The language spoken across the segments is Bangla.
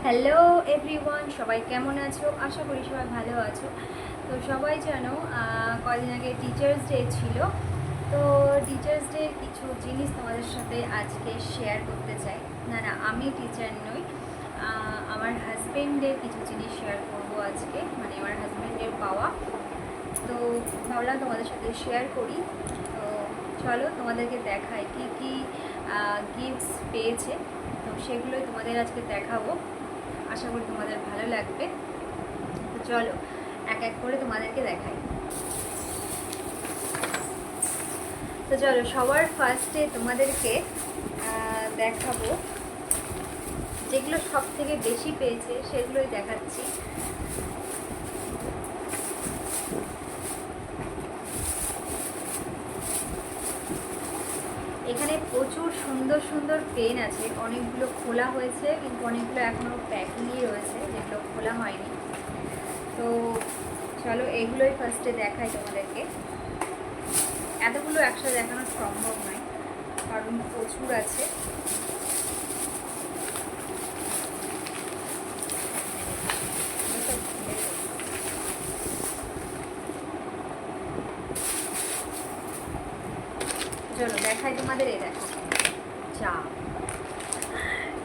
হ্যালো এভরিওয়ান, সবাই কেমন আছো? আশা করি সবাই ভালো আছো। তো সবাই জানো কদিন আগে টিচার্স ডে ছিল। তো টিচার্স ডে কিছু জিনিস তোমাদের সাথে আজকে শেয়ার করতে চাই। না, আমি টিচার নই, আমার হাজব্যান্ডের কিছু জিনিস শেয়ার করবো আজকে, মানে আমার হাজব্যান্ডের পাওয়া। তো ভাবলাম তোমাদের সাথে শেয়ার করি। তো চলো তোমাদেরকে দেখাই কী কী গিফটস পেয়েছে। তো সেগুলোই তোমাদের আজকে দেখাবো, আশা করি তোমাদের ভালো লাগবে। তো চলো এক এক করে তোমাদেরকে দেখাই। তো চলো সবার ফার্স্টে তোমাদেরকে দেখাবো যেগুলো সব থেকে বেশি পেয়েছে সেগুলোই দেখাচ্ছি। এখানে প্রচুর সুন্দর সুন্দর পেন আছে, অনেকগুলো খোলা হয়েছে কিন্তু অনেকগুলো এখনও প্যাকিংই রয়েছে, যেগুলো খোলা হয়নি। তো চলো এগুলোই ফার্স্টে দেখাই তোমাদেরকে। এতগুলো একসাথে দেখানো সম্ভব নয় কারণ প্রচুর আছে। চলো দেখাই তোমাদের। এই দেখো চা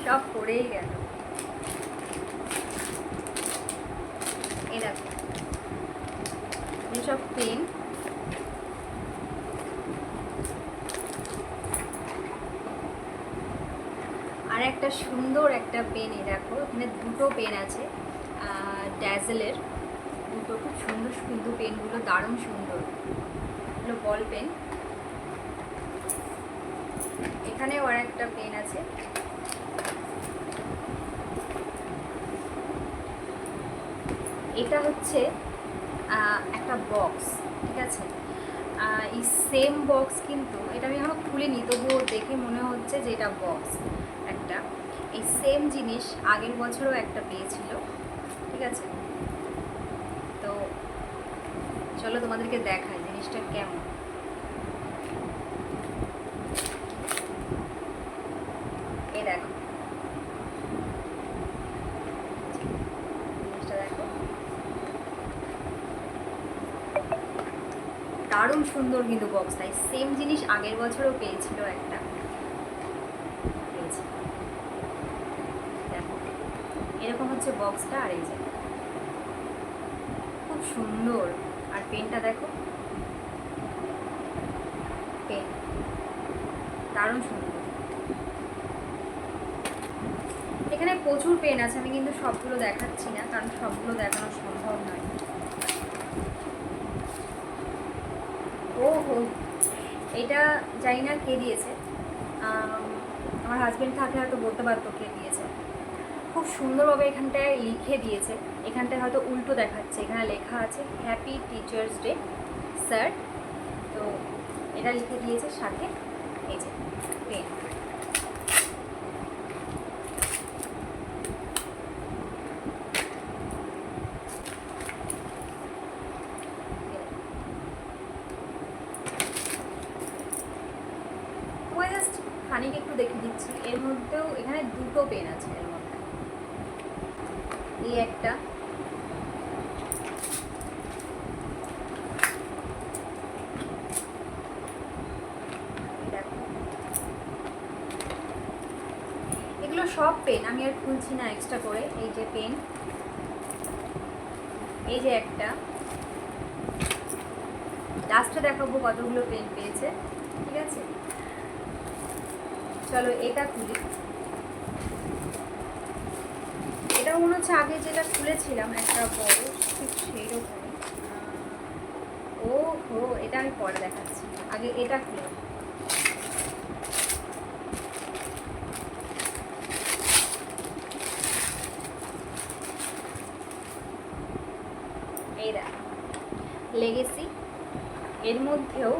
সব পড়েই গেল। এই দেখো এইসব পেন, আর একটা সুন্দর একটা পেন। এই দেখো এখানে দুটো পেন আছে ড্যাজেলের, দুটো খুব সুন্দর কিন্তু পেনগুলো দারুণ সুন্দর, এগুলো বল পেন। এখানেও আর একটা পেন আছে। এটা হচ্ছে একটা বক্স, ঠিক আছে। এই সেম বক্স, কিন্তু এটা আমি এখনও খুলিনি, তবুও দেখে মনে হচ্ছে যে এটা বক্স একটা। এই সেম জিনিস আগের বছরও একটা পেয়েছিল, ঠিক আছে। তো চলো তোমাদেরকে দেখাই জিনিসটা কেমন। এই দেখো জিনিসটা দেখো, দারুণ সুন্দর কিন্তু বক্সটাই। সেম জিনিস আগের বছরও পেয়েছিল একটা, দেখো এরকম হচ্ছে বক্সটা। আর এই যে খুব সুন্দর। আর পেনটা দেখো, পেন দারুণ সুন্দর। এখানে প্রচুর পেন আছে, আমি কিন্তু সবগুলো দেখাচ্ছি না কারণ সবগুলো দেখানো সম্ভব নয়। ও হো, এটা জানি না কে দিয়েছে, আমার হাজব্যান্ড থাকলে হয়তো বলতে পারতো কে দিয়েছে। খুব সুন্দরভাবে এখানটায় লিখে দিয়েছে। এখানটায় হয়তো উল্টো দেখাচ্ছে, এখানে লেখা আছে হ্যাপি টিচার্স ডে স্যার। তো এটা লিখে দিয়েছে সাথে এই যে পেন। জাস্ট খানিক একটু দেখে দিচ্ছি। এর মধ্যেও এখানে দুটো পেন আছে, এর মধ্যে এই একটা, এগুলো সব পেন, আমি আর খুলছি না এক্সট্রা করে। এই যে পেন, এই যে একটা, লাস্টে দেখাবো কতগুলো পেন পেয়েছে, ঠিক আছে। চলো এটা খুলি। এটা মনে হচ্ছে আগে যেটা খুলেছিলাম একটা বড়, ঠিক সেই রকম। ও হো, এটা আমি পরে দেখাচ্ছি, আগে এটা খুলে। এই দেখ লেগেসি, এর মধ্যেও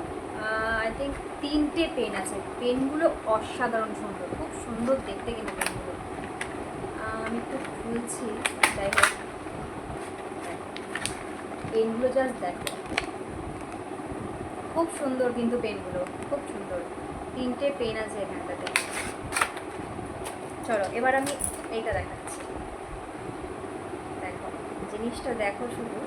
আই থিঙ্ক 3টে পেন আছে। পেনগুলো অসাধারণ সুন্দর, খুব সুন্দর দেখতে কিন্তু পেনগুলো। আমি একটু খুলছি, যাই হোক পেনগুলো জাস্ট দেখো, খুব সুন্দর কিন্তু পেনগুলো, খুব সুন্দর। 3টে পেন আছে এখানটাতে। চলো এবার আমি এইটা দেখাচ্ছি। জিনিসটা দেখো শুধু,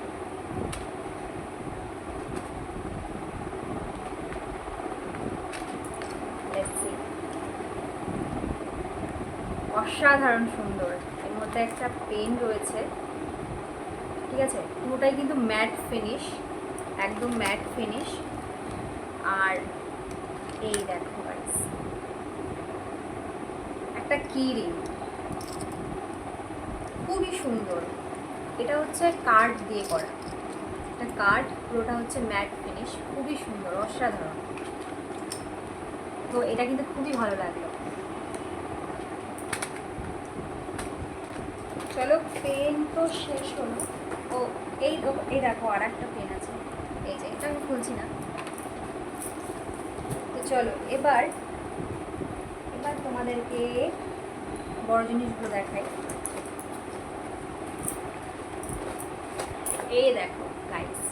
অসাধারণ সুন্দর। এর মধ্যে একটা পেন রয়েছে, ঠিক আছে, পুরোটাই কিন্তু ম্যাট ফিনিশ, একদম ম্যাট ফিনিশ। আর এই দেখো গাইস, একটা কি রিং, খুবই সুন্দর। এটা হচ্ছে কার্ড দিয়ে করা, একটা কার্ড, পুরোটা হচ্ছে ম্যাট ফিনিশ, খুবই সুন্দর, অসাধারণ। তো এটা কিন্তু খুবই ভালো লাগলো। চলো, পেন তো শেষ হলো। ও এই দেখো আর একটা পেন আছে, এই যে এটা আমি খুলছি না। তো চলো এবার তোমাদেরকে বড় জিনিসগুলো দেখাই। এই দেখো গাইস,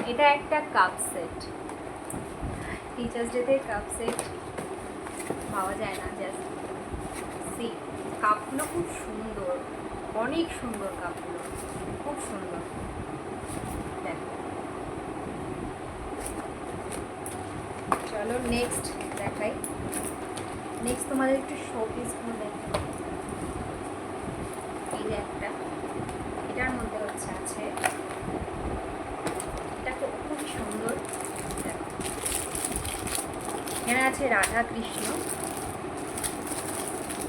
এটা একটা কাপ সেট। টিচার্স ডেতে কাপ সেট পাওয়া যায় না, জাস্ট সি। কাপগুলো খুব সুন্দর, অনেক সুন্দর কাপগুলো, খুব সুন্দর। দেখো, চলো নেক্সট দেখাই। নেক্সট তোমাদের একটু শো পিসগুলো দেখাই। এই যে একটা, এটার মধ্যে হচ্ছে আছে, এটা তো খুবই সুন্দর। দেখো, এখানে আছে রাধা কৃষ্ণ,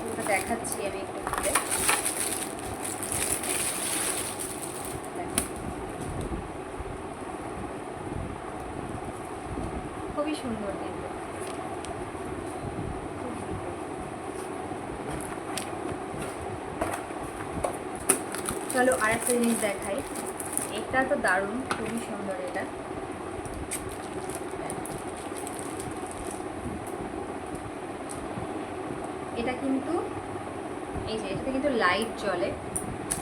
ওটা দেখাচ্ছি আমি একটু খুলে। খুবই সুন্দর কিন্তু, চলো আর একটা জিনিস দেখাই। এটা তো দারুণ, খুবই সুন্দর। এটা কিন্তু এই যে এটাতে কিন্তু লাইট জ্বলে,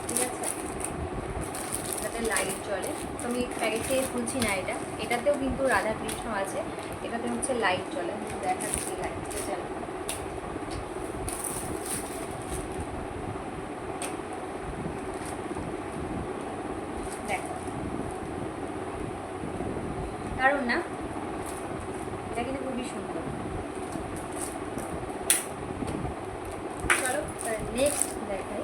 ঠিক আছে, এটাতে লাইট জ্বলে। তো আমি প্যাকেটে খুলছি না, এটাতেও কিন্তু রাধা কৃষ্ণ আছে, এটাতে হচ্ছে লাইট জ্বলে। দেখাচ্ছি লাইটটা জ্বলে। দেখো, দারুণ না? এটা কিন্তু খুবই সুন্দর। চলো নেক্সট দেখাই।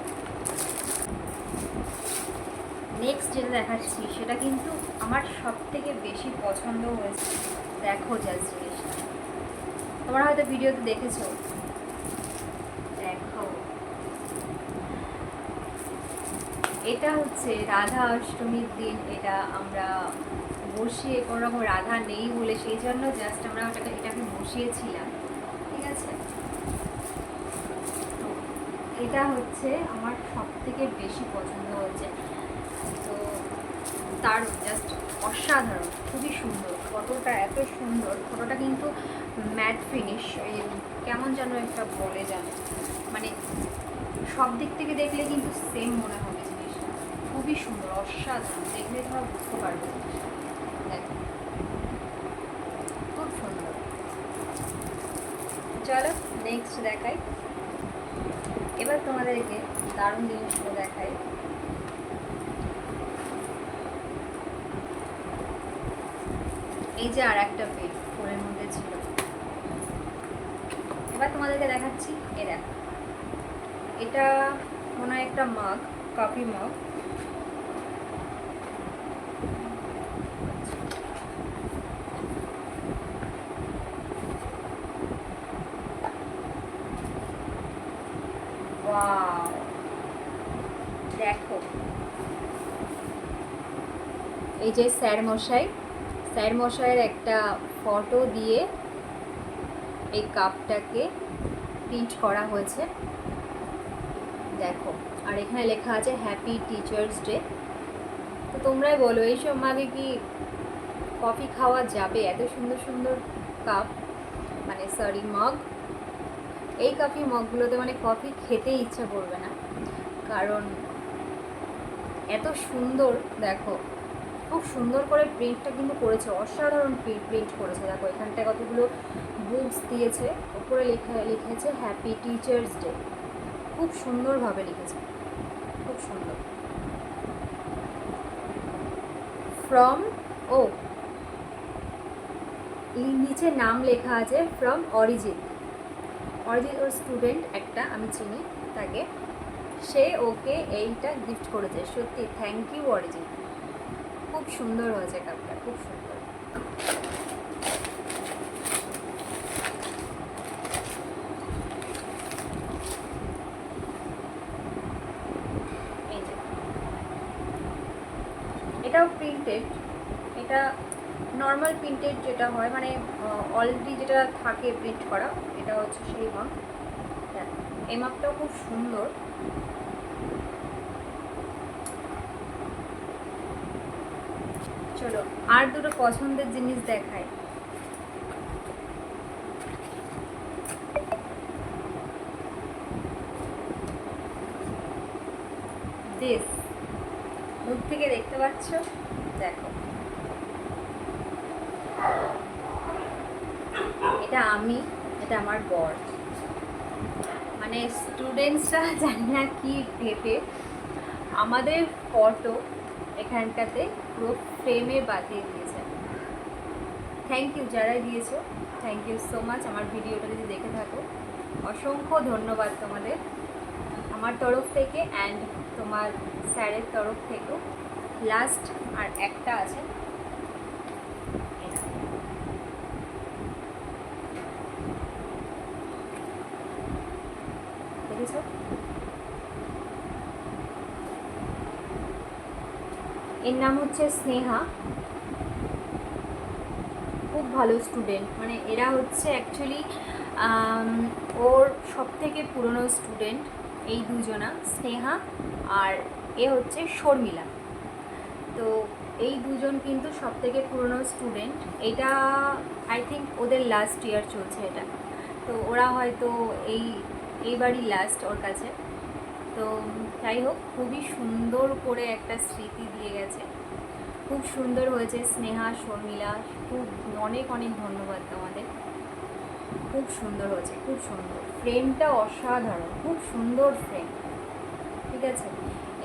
নেক্সট যেটা দেখাচ্ছি সেটা কিন্তু আমার সব থেকে বেশি পছন্দ হয়েছে। দেখো জাস্ট জিনিসটা, তোমরা হয়তো ভিডিওতে দেখেছো। দেখো, এটা হচ্ছে রাধা অষ্টমীর দিন, এটা আমরা বসিয়ে, কোনো রকম রাধা নেই বলে সেই জন্য জাস্ট আমরা এটাকে বসিয়েছিলাম, ঠিক আছে। এটা হচ্ছে আমার সব থেকে বেশি পছন্দ হয়েছে। তো তার জাস্ট অসাধারণ, খুবই সুন্দর। ফটোটা এত সুন্দর, ফটোটা কিন্তু ম্যাট ফিনিশ, কেমন যেন একটা বলে জানো, মানে সব দিক থেকে দেখলে কিন্তু সেম মনে হবে জিনিসটা। খুবই সুন্দর, অসাধারণ, দেখলে তোমরা বুঝতে পারবে। দেখো, খুব সুন্দর। চলো নেক্সট দেখাই। এবার তোমাদেরকে দারুণ জিনিসগুলো দেখাই। এই যে আর একটা পেন ফোনের মধ্যে ছিল। এবার তোমাদেরকে দেখাচ্ছি, দেখো, এটা মনে হয় একটা মাগ, কফি মাগ। ওয়াও, দেখো, এই যে স্যার মশাইয়ের একটা ফটো দিয়ে এই কাপটাকে প্রিন্ট করা হয়েছে। দেখো, আর এখানে লেখা আছে হ্যাপি টিচার্স ডে। তো তোমরাই বলো, এইসব মাগে কি কফি খাওয়া যাবে? এত সুন্দর সুন্দর কাপ, মানে সরি মগ, এই কফি মগগুলোতে মানে কফি খেতে ইচ্ছা করবে না, কারণ এত সুন্দর। দেখো, খুব সুন্দর করে প্রিন্টটা কিন্তু করেছে, অসাধারণ প্রিন্ট করেছে। দেখো, এখানটায় কতগুলো বুকস দিয়েছে, ওপরে লিখেছে হ্যাপি টিচার্স ডে, খুব সুন্দরভাবে লিখেছে, খুব সুন্দর। ফ্রম, ও নিচে নাম লেখা আছে from Arijit. Arijit or student একটা, আমি চিনি তাকে, সে ওকে এইটা গিফট করেছে। সত্যি থ্যাংক ইউ অরিজিৎ, খুব সুন্দর হয়েছে কাপটা, খুব সুন্দর। এই যে এটাও প্রিন্টেড, এটা নর্মাল প্রিন্টেড যেটা হয়, মানে অলরেডি যেটা থাকে প্রিন্ট করা, এটা হচ্ছে সেই মাপ। এই মাপটাও খুব সুন্দর। চলো আর দুটো পছন্দের জিনিস দেখায়। দিস, দূর থেকে দেখতে পাচ্ছ, দেখো এটা আমি, এটা আমার বর। মানে স্টুডেন্টসরা জানি না কি ভেবে আমাদের ফটো এখানটাতে পুরো ফ্রেমে বাঁধিয়ে দিয়েছে। থ্যাংক ইউ যারাই দিয়েছো, থ্যাংক ইউ সো মাচ। আমার ভিডিওটা যদি দেখে থাকো, অসংখ্য ধন্যবাদ তোমাদের আমার তরফ থেকে অ্যান্ড তোমার স্যারের তরফ থেকেও। লাস্ট আর একটা আছে, দেখেছো? এর নাম হচ্ছে স্নেহা, খুব ভালো স্টুডেন্ট। মানে এরা হচ্ছে অ্যাকচুয়ালি ওর সব থেকে পুরনো স্টুডেন্ট এই দুজনা, স্নেহা আর এ হচ্ছে শর্মিলা। তো এই দুজন কিন্তু সব থেকে পুরনো স্টুডেন্ট। এটা আই থিঙ্ক ওদের লাস্ট ইয়ার চলছে এটা। তো ওরা হয়তো এইবারই লাস্ট ওর কাছে। তো যাই হোক, খুবই সুন্দর করে একটা স্মৃতি দিয়ে গেছে, খুব সুন্দর হয়েছে। স্নেহা, শর্মিলা, খুব অনেক অনেক ধন্যবাদ তোমাদের, খুব সুন্দর হয়েছে, খুব সুন্দর। ফ্রেমটা অসাধারণ, খুব সুন্দর ফ্রেম, ঠিক আছে।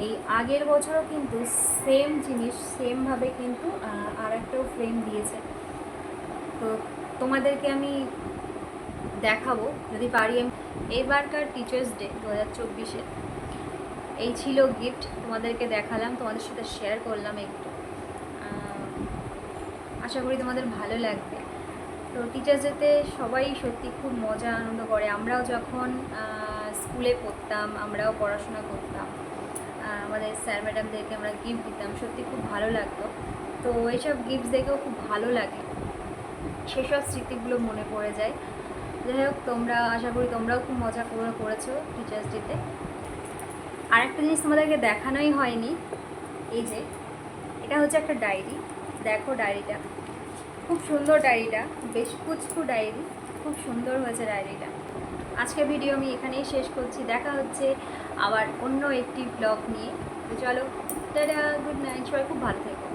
এই আগের বছরও কিন্তু সেম জিনিস, সেমভাবে কিন্তু আর একটাও ফ্রেম দিয়েছে। তো তোমাদেরকে আমি দেখাবো যদি পারি। এবারকার টিচার্স ডে 2024-এ এই ছিল গিফট, তোমাদেরকে দেখালাম, তোমাদের সাথে শেয়ার করলাম একটু। আশা করি তোমাদের ভালো লাগবে। তো টিচার্স ডেতে সবাই সত্যি খুব মজা আনন্দ করে। আমরাও যখন স্কুলে পড়তাম, আমরাও পড়াশোনা করতাম, আমাদের স্যার ম্যাডামদেরকে আমরা গিফট দিতাম, সত্যি খুব ভালো লাগতো। তো এইসব গিফট দেখেও খুব ভালো লাগে, সেসব স্মৃতিগুলো মনে পড়ে যায়। যাই হোক, তোমরা, আশা করি তোমরাও খুব মজা করেছো টিচার্স ডেতে। আরেকটা জিনিস তোমাদেরকে দেখানোই হয়নি, এই যে এটা হচ্ছে একটা ডায়েরি। দেখো ডায়েরিটা, খুব সুন্দর ডায়েরিটা, বেশ কুচকু ডায়েরি, খুব সুন্দর হয়েছে ডায়েরিটা। আজকের ভিডিও আমি এখানেই শেষ করছি, দেখা হচ্ছে আবার অন্য একটি ব্লগ নিয়ে। তো চলো, টাটা, গুড নাইট, সবাই খুব ভালো থেকো।